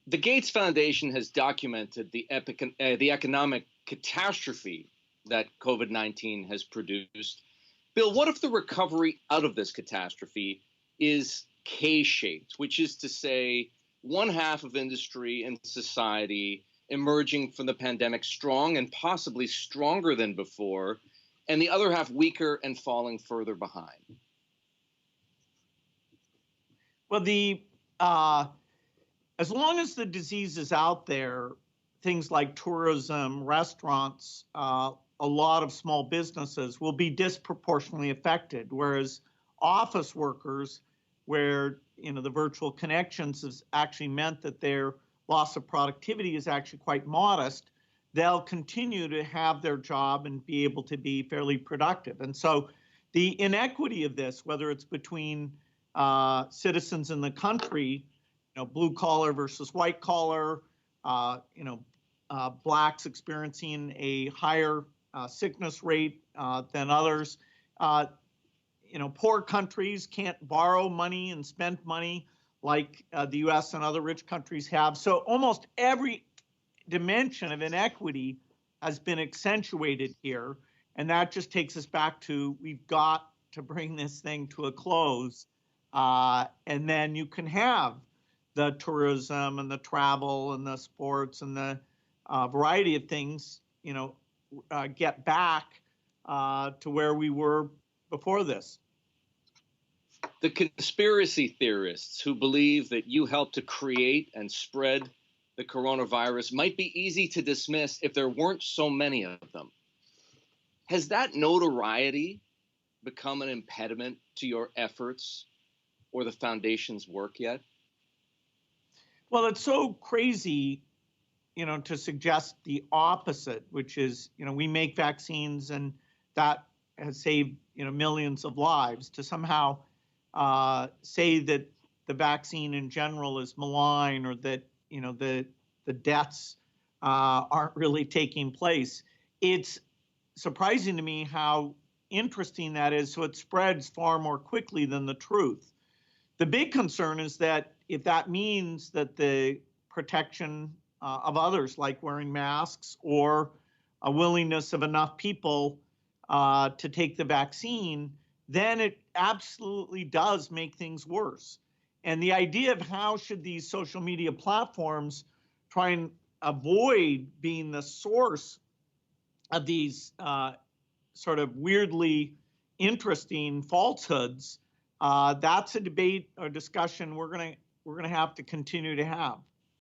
The Gates Foundation has documented the economic catastrophe that COVID-19 has produced. Bill, what if the recovery out of this catastrophe is K-shaped, which is to say one half of industry and society emerging from the pandemic strong and possibly stronger than before, and the other half weaker and falling further behind? Well, as long as the disease is out there, things like tourism, restaurants, a lot of small businesses will be disproportionately affected, whereas office workers, where the virtual connections has actually meant that their loss of productivity is actually quite modest, they'll continue to have their job and be able to be fairly productive. And so the inequity of this, whether it's between citizens in the country, blue collar versus white collar, blacks experiencing a higher sickness rate than others. Poor countries can't borrow money and spend money like the US and other rich countries have. So almost every dimension of inequity has been accentuated here. And that just takes us back to, we've got to bring this thing to a close. And then you can have the tourism and the travel and the sports and the variety of things, get back to where we were before this. The conspiracy theorists who believe that you helped to create and spread the coronavirus might be easy to dismiss if there weren't so many of them. Has that notoriety become an impediment to your efforts or the foundation's work yet? Well, it's so crazy, to suggest the opposite, which is, we make vaccines and that has saved, millions of lives. To somehow say that the vaccine in general is malign, or that, the deaths aren't really taking place. It's surprising to me how interesting that is. So it spreads far more quickly than the truth. The big concern is that if that means that the protection of others, like wearing masks or a willingness of enough people to take the vaccine, then it absolutely does make things worse. And the idea of how should these social media platforms try and avoid being the source of these sort of weirdly interesting falsehoods, that's a debate or discussion we're gonna have to continue to have.